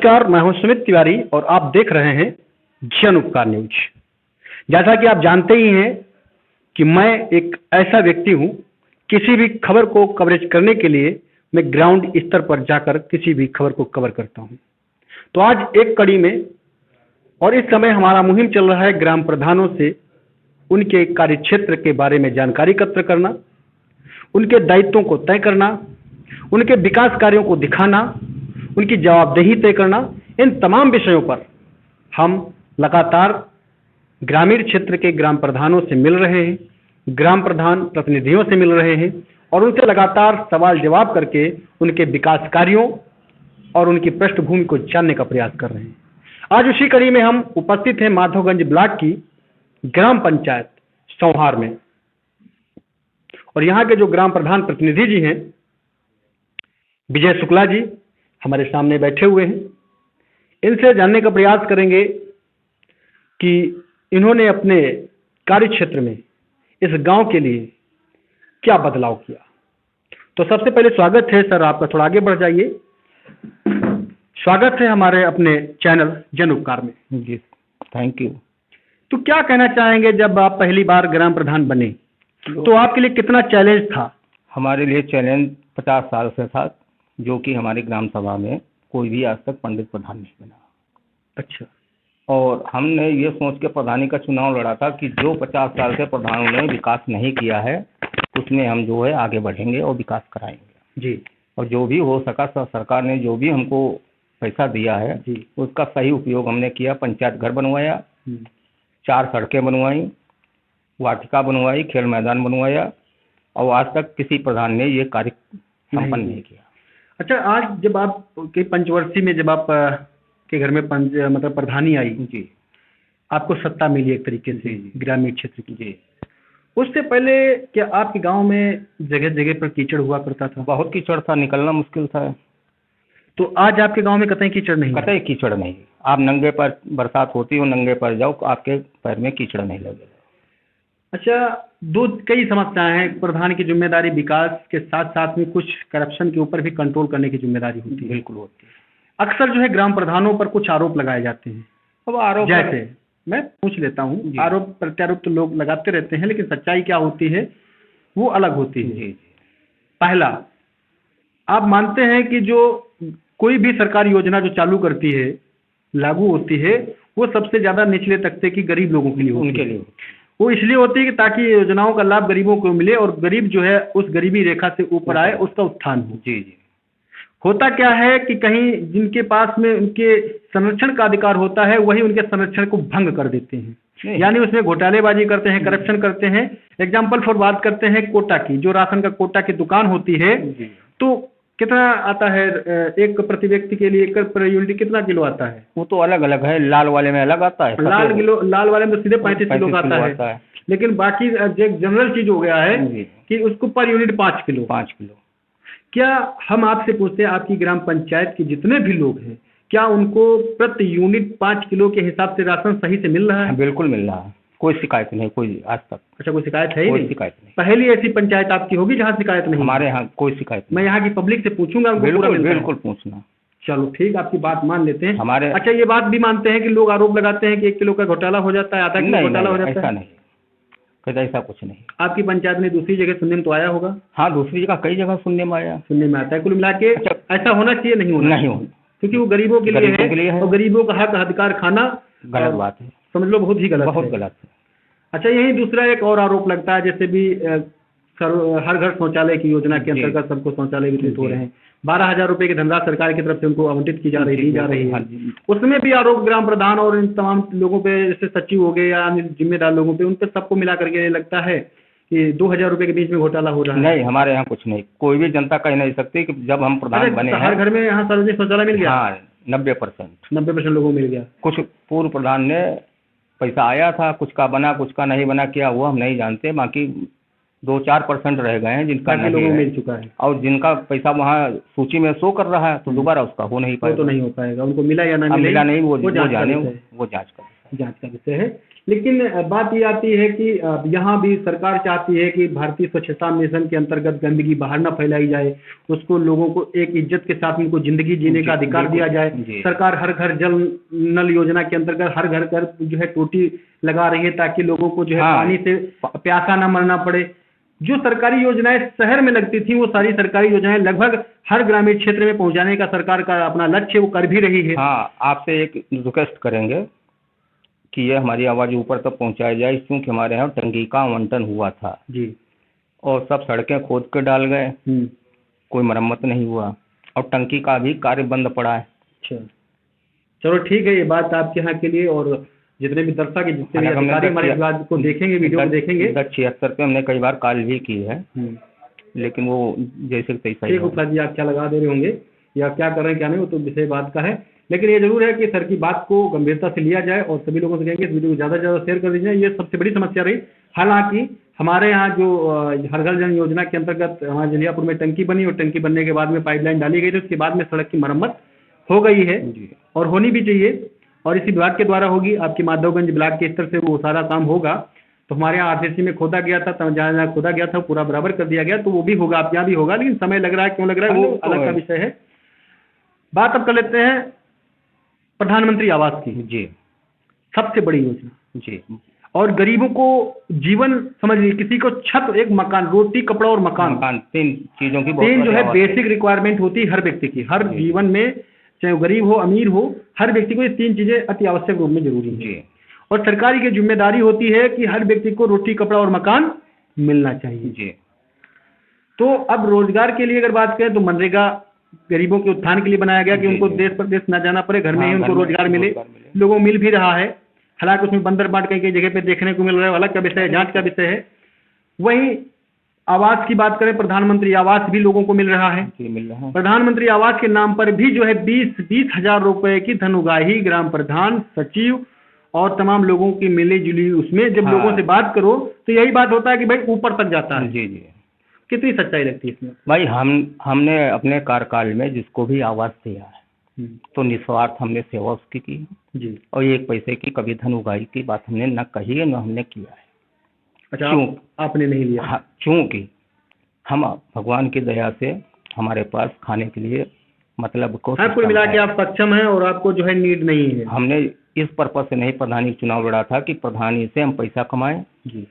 नमस्कार, मैं हूं सुमित तिवारी और आप देख रहे हैं जन उपकार न्यूज। जैसा कि आप जानते ही हैं कि मैं एक ऐसा व्यक्ति हूं, किसी भी खबर को कवरेज करने के लिए मैं ग्राउंड स्तर पर जाकर किसी भी खबर को कवर करता हूं। तो आज एक कड़ी में और इस समय हमारा मुहिम चल रहा है ग्राम प्रधानों से उनके कार्य क्षेत्र के बारे में जानकारी एकत्र करना, उनके दायित्वों को तय करना, उनके विकास कार्यों को दिखाना, उनकी जवाबदेही तय करना। इन तमाम विषयों पर हम लगातार ग्रामीण क्षेत्र के ग्राम प्रधानों से मिल रहे हैं, ग्राम प्रधान प्रतिनिधियों से मिल रहे हैं और उनसे लगातार सवाल जवाब करके उनके विकास कार्यों और उनकी पृष्ठभूमि को जानने का प्रयास कर रहे हैं। आज उसी कड़ी में हम उपस्थित हैं माधोगंज ब्लॉक की ग्राम पंचायत सौहार में और यहाँ के जो ग्राम प्रधान प्रतिनिधि जी हैं विजय शुक्ला जी हमारे सामने बैठे हुए हैं। इनसे जानने का प्रयास करेंगे कि इन्होंने अपने कार्य क्षेत्र में इस गांव के लिए क्या बदलाव किया। तो सबसे पहले स्वागत है सर आपका, थोड़ा आगे बढ़ जाइए। स्वागत है हमारे अपने चैनल जन उपकार में। जी थैंक यू। तो क्या कहना चाहेंगे, जब आप पहली बार ग्राम प्रधान बने तो आपके लिए कितना चैलेंज था? हमारे लिए चैलेंज 50 साल से था, जो कि हमारी ग्राम सभा में कोई भी आज तक पंडित प्रधान नहीं बना। अच्छा। और हमने ये सोच के प्रधानी का चुनाव लड़ा था कि जो 50 साल से प्रधानों ने विकास नहीं किया है उसमें हम जो है आगे बढ़ेंगे और विकास कराएंगे जी। और जो भी हो सका सरकार ने जो भी हमको पैसा दिया है जी। उसका सही उपयोग हमने किया। पंचायत घर बनवाया, 4 सड़कें बनवाई, वाटिका बनवाई, खेल मैदान बनवाया और आज तक किसी प्रधान ने ये कार्य संपन्न नहीं किया। अच्छा, आज जब आप के पंचवर्षीय में जब आप के घर में मतलब प्रधानी आई जी, आपको सत्ता मिली एक तरीके से ग्रामीण क्षेत्र की। जी। उससे पहले क्या आपके गांव में जगह जगह पर कीचड़ हुआ करता था? बहुत कीचड़ था, निकलना मुश्किल था। तो आज आपके गांव में कतई कीचड़ नहीं? कतई कीचड़ नहीं। आप नंगे पर बरसात होती हो, नंगे पर जाओ, आपके पैर में कीचड़ नहीं लगेगा। अच्छा, कई समस्याएं हैं। प्रधान की जिम्मेदारी विकास के साथ साथ में कुछ करप्शन के ऊपर भी कंट्रोल करने की जिम्मेदारी होती है। बिल्कुल होती है। अक्सर जो है ग्राम प्रधानों पर कुछ आरोप लगाए जाते हैं। अब आरोप जैसे मैं पूछ लेता हूँ, आरोप प्रत्यारोप तो लोग लगाते रहते हैं, लेकिन सच्चाई क्या होती है वो अलग होती है। जी। पहला, आप मानते हैं कि जो कोई भी सरकारी योजना जो चालू करती है, लागू होती है, वो सबसे ज्यादा निचले तबके की गरीब लोगों के लिए होती है। उनके लिए वो इसलिए होती है कि ताकि योजनाओं का लाभ गरीबों को मिले और गरीब जो है उस गरीबी रेखा से ऊपर आए, उसका उत्थान हो। जी जी। होता क्या है कि कहीं जिनके पास में उनके संरक्षण का अधिकार होता है वही उनके संरक्षण को भंग कर देते हैं, यानी उसमें घोटालेबाजी करते हैं, करप्शन करते हैं। एग्जाम्पल फॉर बात करते हैं कोटा की, जो राशन का कोटा की दुकान होती है तो कितना आता है एक प्रति व्यक्ति के लिए, एक पर यूनिट कितना किलो आता है? वो तो अलग अलग है। लाल वाले में अलग आता है, लाल वाले में तो सीधे 35 किलो का आता है। लेकिन बाकी जनरल चीज हो गया है कि उसको पर यूनिट 5 किलो। क्या हम आपसे पूछते हैं, आपकी ग्राम पंचायत के जितने भी लोग हैं, क्या उनको प्रति यूनिट 5 किलो के हिसाब से राशन सही से मिल रहा है? बिल्कुल मिल रहा है, कोई शिकायत नहीं, कोई आज तक। अच्छा, कोई शिकायत है ही कोई नहीं? शिकायत नहीं। पहली ऐसी पंचायत आपकी होगी जहाँ शिकायत नहीं? हमारे यहाँ कोई शिकायत नहीं। मैं यहाँ की पब्लिक से पूछूंगा, बिल्कुल पूछना। चलो ठीक, आपकी बात मान लेते हैं हमारे। अच्छा, ये बात भी मानते हैं कि लोग आरोप लगाते हैं कि 1 किलो का घोटाला हो जाता है, आधा किलो घोटाला हो जाता है? ऐसा नहीं, कभी ऐसा कुछ नहीं। आपकी पंचायत में दूसरी जगह सुनने में तो आया होगा? हाँ, दूसरी जगह कई जगह सुनने में आता है। कुल मिला के ऐसा होना चाहिए, नहीं होना? नहीं होना, क्योंकि वो गरीबों के लिए है और गरीबों का हक अधिकार खाना गलत बात है। समझ लो बहुत ही गलत है। अच्छा, यही दूसरा एक और आरोप लगता है, जैसे भी हर घर शौचालय की योजना के अंतर्गत सबको शौचालय वितरित हो रहे हैं। 12,000 रुपए की धनराशि सरकार की तरफ से उनको आवंटित की जा रही है। उसमें भी आरोप ग्राम प्रधान और इन तमाम लोगों पे, जैसे सचिव हो गए या जिम्मेदार लोगों पे, उन पे सबको मिला करके लगता है कि 2,000 रुपए के बीच में घोटाला हो रहा है। नहीं, हमारे यहाँ कुछ नहीं। कोई भी जनता कह नहीं सकती कि जब हम प्रधान बने हैं हर घर में यहाँ सार्वजनिक शौचालय मिल गया। हाँ, 90% लोगों को मिल गया। कुछ पूर्व प्रधान ने पैसा आया था, कुछ का बना, कुछ का नहीं बना, किया वो हम नहीं जानते। बाकी 2-4% रह गए हैं जिनका नहीं लोगों मिल चुका है और जिनका पैसा वहाँ सूची में शो कर रहा है तो दोबारा उसका हो नहीं पाएगा। तो नहीं हो पाएगा, उनको मिला या ना मिला नहीं, वो जाने, वो जांच करें। जांच का विषय है। लेकिन बात ये आती है कि यहाँ भी सरकार चाहती है कि भारतीय स्वच्छता मिशन के अंतर्गत गंदगी बाहर न फैलाई जाए, उसको लोगों को एक इज्जत के साथ उनको जिंदगी जीने का अधिकार दिया जाए। सरकार हर घर जल नल योजना के अंतर्गत हर घर घर जो है टोटी लगा रही है ताकि लोगों को जो है पानी से प्यासा न मरना पड़े। जो सरकारी योजनाएं शहर में लगती थी वो सारी सरकारी योजनाएं लगभग हर ग्रामीण क्षेत्र में पहुंचाने का सरकार का अपना लक्ष्य वो कर भी रही है। हाँ, आपसे एक रिक्वेस्ट करेंगे कि ये हमारी आवाज़ ऊपर तक पहुंचाया जाए, क्योंकि हमारे यहाँ टंकी का आवंटन हुआ था जी, और सब सड़कें खोद के डाल गए, कोई मरम्मत नहीं हुआ और टंकी का भी कार्य बंद पड़ा है। अच्छा, चलो ठीक है, ये बात आपके यहाँ के लिए, और जितने भी दर्शक जितने भी अधिकारी हमारे इस बात को देखेंगे, वीडियो को देखेंगे। 76 पे हमने कई बार कॉल भी की है, लेकिन वो जैसे तैसा ही। गुप्ता जी, आप क्या लगा दे रहे होंगे या क्या कर रहे हैं क्या नहीं, वो तो विषय बात का है। लेकिन ये जरूर है कि सर की बात को गंभीरता से लिया जाए और सभी लोगों से कहेंगे इस वीडियो को ज़्यादा से ज़्यादा शेयर कर दीजिए। ये सबसे बड़ी समस्या रही। हालांकि हमारे यहाँ जो हर घर जल योजना के अंतर्गत हमारे जलियापुर में टंकी बनी और टंकी बनने के बाद में पाइपलाइन डाली गई थी, उसके बाद में सड़क की मरम्मत हो गई है और होनी भी चाहिए और इसी विभाग के द्वारा होगी। आपकी माधवगंज ब्लॉक के स्तर से वो सारा काम होगा। तो हमारे यहाँ आरसीसी में खोदा गया था, जहाँ जहाँ खोदा गया था पूरा बराबर कर दिया गया, तो वो भी होगा, आप यहाँ भी होगा। लेकिन समय लग रहा है, क्यों लग रहा है वो अलग का विषय है। बात अब कर लेते हैं प्रधानमंत्री आवास की। जी, सबसे बड़ी योजना जी, और गरीबों को जीवन, समझ लीजिए किसी को छत, एक मकान, रोटी, कपड़ा और मकान, 3 चीज़ों की तीन जो है बेसिक रिक्वायरमेंट होती है हर व्यक्ति की, हर जीवन में, चाहे वो गरीब हो अमीर हो, हर व्यक्ति को ये 3 चीजें अति आवश्यक रूप में जरूरी है। और सरकारी की जिम्मेदारी होती है कि हर व्यक्ति को रोटी, कपड़ा और मकान मिलना चाहिए। जी। तो अब रोजगार के लिए अगर बात करें तो मनरेगा गरीबों के उत्थान के लिए बनाया गया कि उनको देश प्रदेश न जाना पड़े, घर में ही उनको रोजगार मिले। लोगों को मिल भी रहा है, हालांकि उसमें बंदर बाट कई जगह पे देखने को मिल रहा है, अलग का विषय है, जांच का विषय है। वहीं आवास की बात करें, प्रधानमंत्री आवास भी लोगों को मिल रहा है। प्रधानमंत्री आवास के नाम पर भी जो है 20 हजार रुपए की धन उगाही ग्राम प्रधान, सचिव और तमाम लोगों की मिली जुली, उसमें जब लोगों से बात करो तो यही बात होता है कि भाई ऊपर तक जाता है। जी जी। कितनी सच्चाई लगती है इसमें? भाई हमने अपने कार्यकाल में जिसको भी आवास दिया है तो निस्वार्थ हमने सेवा उसकी की जी, और 1 पैसे की कभी धन उगाही की बात हमने न कही है न हमने किया है। अच्छा, आपने नहीं लिया? हाँ, चूँकि हम भगवान की दया से हमारे पास खाने के लिए मतलब को कुल मिला के आप सक्षम हैं और आपको जो है नीड नहीं है। हमने इस पर्पज से नहीं प्रधानी चुनाव लड़ा था कि प्रधानी से हम पैसा कमाएं जी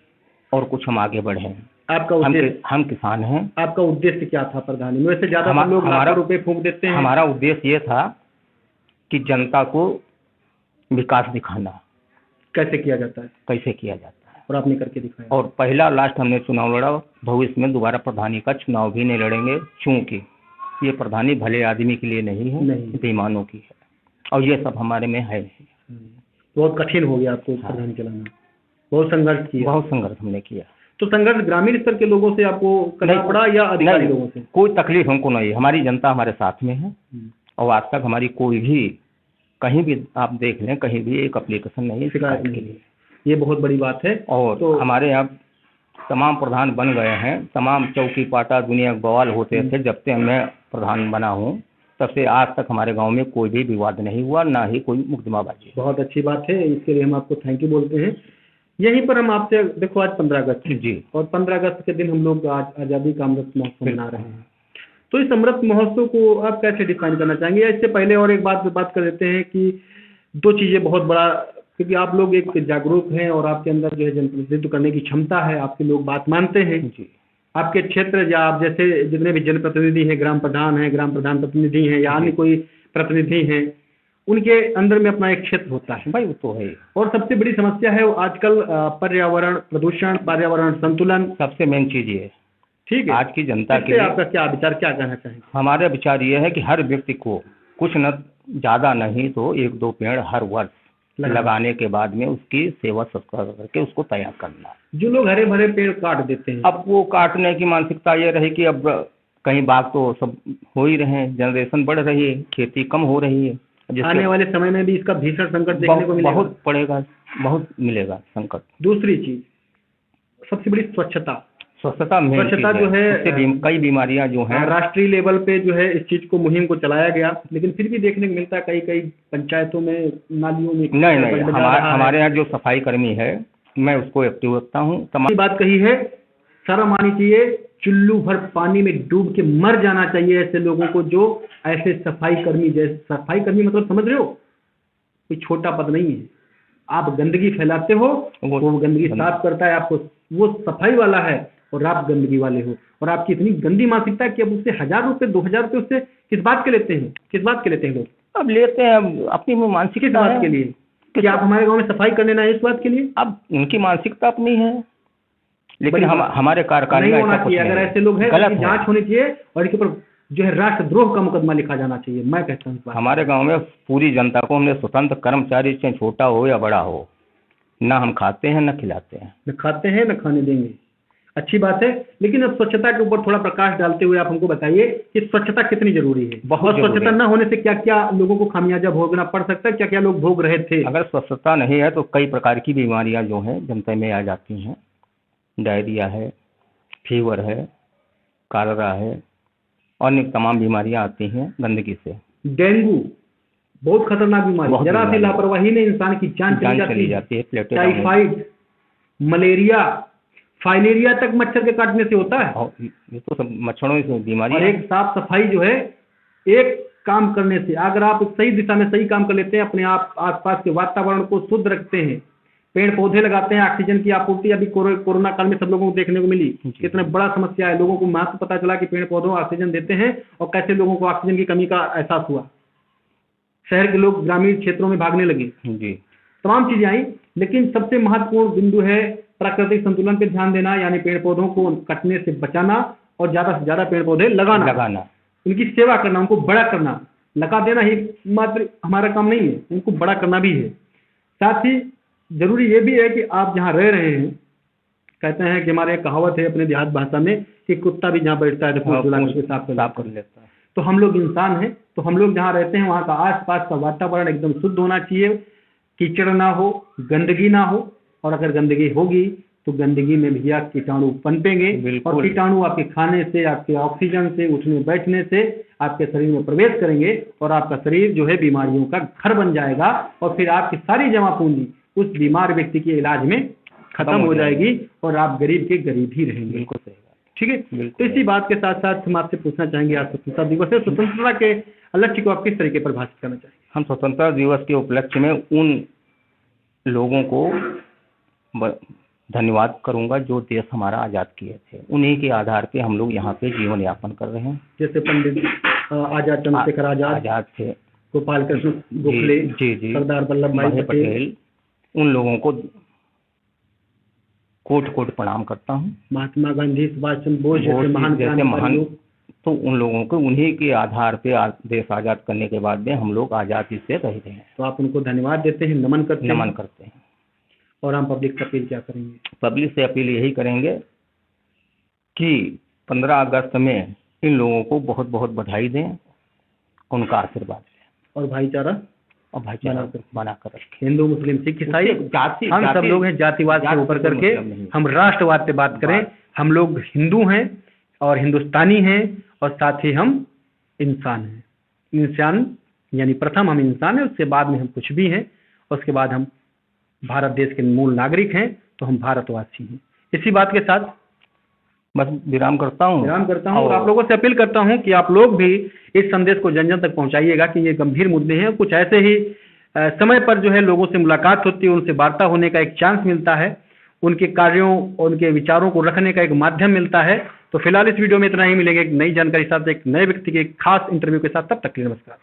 और कुछ हम आगे बढ़े। आपका उद्देश्य? हम किसान हैं। आपका उद्देश्य क्या था प्रधानी में? वैसे ज्यादा लोग लाखों रुपए फूंक देते हैं। हमारा उद्देश्य ये था कि जनता को विकास दिखाना। कैसे किया जाता है? कैसे किया जाता है, और आपने करके दिखाया। और पहला लास्ट हमने चुनाव लड़ा, भविष्य में दोबारा प्रधानी का चुनाव भी नहीं लड़ेंगे, क्योंकि ये प्रधानी भले आदमी के लिए नहीं है, बेईमानों की है, और ये सब हमारे में है। बहुत कठिन हो गया आपको प्रधानी चलाना, बहुत संघर्ष किया? बहुत संघर्ष हमने किया। तो संघर्ष ग्रामीण स्तर के लोगों से आपको करना पड़ा या अधिकारी लोगों से? कोई तकलीफ हमको नहीं, हमारी जनता हमारे साथ में है और आज तक हमारी कोई भी, कहीं भी आप देख लें, कहीं भी एक एप्लीकेशन नहीं शिकायत के लिए। ये बहुत बड़ी बात है। और तो हमारे यहाँ तमाम प्रधान बन गए हैं, तमाम चौकी पाटा दुनिया बवाल होते थे। जब से मैं प्रधान बना हूँ तब से आज तक हमारे गांव में कोई भी विवाद नहीं हुआ, ना ही कोई मुकदमाबाजी। बहुत अच्छी बात है, इसके लिए हम आपको थैंक यू बोलते हैं। यहीं पर हम आपसे, देखो आज 15 अगस्त जी, और 15 अगस्त के दिन हम लोग आज आज़ादी का अमृत महोत्सव मना रहे हैं। तो इस अमृत महोत्सव को आप कैसे डिफाइन करना चाहेंगे? या इससे पहले और एक बात कर देते हैं कि 2 चीज़ें बहुत बड़ा, क्योंकि आप लोग एक जागरूक हैं और आपके अंदर जो है जनप्रतिनिधित्व करने की क्षमता है, आपके लोग बात मानते हैं जी। आपके क्षेत्र या आप जैसे जितने भी जनप्रतिनिधि हैं, ग्राम प्रधान हैं, ग्राम प्रधान प्रतिनिधि हैं या अन्य कोई प्रतिनिधि हैं, उनके अंदर में अपना एक क्षेत्र होता है। भाई वो तो है। और सबसे बड़ी समस्या है आजकल पर्यावरण प्रदूषण, पर्यावरण संतुलन, सबसे मेन चीज ये है। ठीक है, आज की जनता के लिए आपका क्या विचार, क्या कहना चाहेंगे? हमारा विचार ये है कि हर व्यक्ति को कुछ न ज्यादा नहीं तो 1-2 पेड़ हर वर्ष लगाने के बाद में उसकी सेवा सत्कार करके उसको तैयार करना। जो लोग हरे भरे पेड़ काट देते हैं, अब वो काटने की मानसिकता ये रही कि अब कहीं बाग तो सब हो ही रहे हैं, जनरेशन बढ़ रही है, खेती कम हो रही है, आने वाले समय में भी इसका भीषण संकट देखने को मिलेगा। बहुत पड़ेगा, बहुत मिलेगा संकट। दूसरी चीज सबसे बड़ी स्वच्छता। स्वच्छता main स्वच्छता चीज़ जो है, उससे कई बीमारियां जो हैं। राष्ट्रीय लेवल पे जो है इस चीज को मुहिम को चलाया गया, लेकिन फिर भी देखने को मिलता है कई कई पंचायतों में नालियों में नहीं बंद जा रहा है। हमारे यहाँ जो सफाई कर्मी है मैं उसको एक्टिव रखता हूँ। ये बात कही है, शर्म आनी चाहिए, चुल्लू भर पानी में डूब के मर जाना चाहिए ऐसे लोगों को जो ऐसे सफाई कर्मी, जैसे सफाई कर्मी मतलब समझ रहे हो, कोई छोटा पद नहीं है। आप गंदगी फैलाते हो, वो गंदगी साफ करता है आपको, वो सफाई वाला है और आप गंदगी वाले हो। और आपकी इतनी गंदी मानसिकता है कि अब उससे 1000 रुपये 2000 रुपये उससे किस बात के लेते हैं, किस बात के लेते हैं लोग? अब लेते हैं अपनी मानसिकता किस बात के लिए कि आप हमारे गांव में सफाई कर लेना है, इस बात के लिए? अब उनकी मानसिकता अपनी है, लेकिन बड़ी हमारे कार्यकाल नहीं में होना ऐसा कुछ चाहिए। नहीं अगर है। ऐसे लोग हैं तो गलत इनकी है। जांच होनी चाहिए और इनके ऊपर जो है राष्ट्रद्रोह का मुकदमा लिखा जाना चाहिए। मैं कहता हूँ इस बात। हमारे गांव में पूरी जनता को हमने स्वतंत्र कर्मचारी, चाहे छोटा हो या बड़ा हो, ना हम खाते हैं ना खिलाते हैं। न खाते हैं न खाने देंगे, अच्छी बात है। लेकिन अब स्वच्छता के ऊपर थोड़ा प्रकाश डालते हुए आप हमको बताइए कि स्वच्छता कितनी जरूरी है, बहुत और स्वच्छता जरूरी न होने से क्या क्या लोगों को खामियाजा भोगना पड़ सकता है, क्या क्या लोग भोग रहे थे? अगर स्वच्छता नहीं है तो कई प्रकार की बीमारियां जो हैं जनता में आ जाती हैं। डायरिया है, फीवर है, कालरा है, अन्य तमाम बीमारियां आती हैं गंदगी से। डेंगू बहुत खतरनाक बीमारी, बहुत जरा सी बीमारी। लापरवाही में इंसान की जान चली जाती है। प्लेटलेट डाउन हो टाइफाइड, मलेरिया, फाइलेरिया तक मच्छर के काटने से होता है। जाती है। ये तो सब मच्छरों से बीमारी और है। एक साफ सफाई जो है, एक काम करने से, अगर आप सही दिशा में सही काम कर लेते हैं, अपने आप आसपास के वातावरण को शुद्ध रखते हैं, पेड़ पौधे लगाते हैं, ऑक्सीजन की आपूर्ति अभी कोरोना काल में सब लोगों को देखने को मिली, कितना बड़ा समस्या है। लोगों को महत्व पता चला कि पेड़ पौधों ऑक्सीजन देते हैं और कैसे लोगों को ऑक्सीजन की कमी का एहसास हुआ। शहर के लोग ग्रामीण क्षेत्रों में भागने लगे, जी, तमाम चीजें आई। लेकिन सबसे महत्वपूर्ण बिंदु है प्राकृतिक संतुलन पर ध्यान देना, यानी पेड़ पौधों को कटने से बचाना और ज्यादा से ज्यादा पेड़ पौधे लगाना, उनकी सेवा करना, उनको बड़ा करना। लगा देना ही मात्र हमारा काम नहीं है, उनको बड़ा करना भी है। साथ ही जरूरी ये भी है कि आप जहाँ रह रहे हैं, कहते हैं कि हमारे कहावत है अपने देहात भाषा में कि कुत्ता भी जहाँ बैठता है तो पूंछ डुला के साफ कर लेता है। तो हम लोग इंसान हैं, तो हम लोग जहाँ रहते हैं वहाँ का आसपास का वातावरण एकदम शुद्ध होना चाहिए, कीचड़ ना हो, गंदगी ना हो। और अगर गंदगी होगी तो गंदगी में भैया कीटाणु पनपेंगे, और कीटाणु आपके खाने से, आपके ऑक्सीजन से, उठने बैठने से आपके शरीर में प्रवेश करेंगे और आपका शरीर जो है बीमारियों का घर बन जाएगा। और फिर आपकी सारी जमा पूंजी उस बीमार व्यक्ति के इलाज में खत्म हो जाएगी और आप गरीब के गरीब ही रहेंगे। बिल्कुल सही बात। ठीक है। तो इसी बात के साथ साथ हम आपसे पूछना चाहेंगे, आज स्वतंत्रता दिवस है, स्वतंत्रता के लक्ष्य को आप किस तरीके पर भाषित करना चाहेंगे? हम स्वतंत्रता दिवस के उपलक्ष्य में उन लोगों को धन्यवाद करूंगा जो देश हमारा आज़ाद किए थे। उन्हीं के आधार पे हम लोग यहाँ पे जीवन यापन कर रहे हैं। जैसे पंडित आजाद, चंद्रशेखर आजाद थे, गोपाल कृष्ण गोखले, सरदार वल्लभ भाई पटेल, उन लोगों को कोट कोट प्रणाम करता हूँ। महात्मा गांधी, सुभाष चंद्र बोस जैसे महान, तो उन लोगों को उन्हीं के आधार पे देश आज़ाद करने के बाद में हम लोग आज़ादी से रह रहे हैं। तो आप उनको धन्यवाद देते हैं, नमन करते हैं। और हम पब्लिक से अपील क्या करेंगे? पब्लिक से अपील यही करेंगे कि 15 अगस्त में इन लोगों को बहुत बहुत बधाई दें, उनका आशीर्वाद लें और भाईचारा बनाकर रखें। हिंदू, मुस्लिम, सिख, ईसाई, हम सब लोग हैं, जातिवाद से ऊपर करके हम राष्ट्रवाद पे बात करें। हम लोग हिंदू हैं और हिंदुस्तानी हैं, और साथ ही हम इंसान हैं। इंसान यानी प्रथम हम इंसान हैं, उसके बाद में हम कुछ भी हैं, उसके बाद हम भारत देश के मूल नागरिक हैं, तो हम भारतवासी हैं। इसी बात के साथ बस विराम करता हूँ और आप लोगों से अपील करता हूँ कि आप लोग भी इस संदेश को जन जन तक पहुँचाइएगा कि ये गंभीर मुद्दे हैं। कुछ ऐसे ही समय पर जो है लोगों से मुलाकात होती है, उनसे वार्ता होने का एक चांस मिलता है, उनके कार्यों और उनके विचारों को रखने का एक माध्यम मिलता है। तो फिलहाल इस वीडियो में इतना ही, मिलेंगे एक नई जानकारी साथ, एक नए व्यक्ति के खास इंटरव्यू के साथ। तब तक के लिए नमस्कार।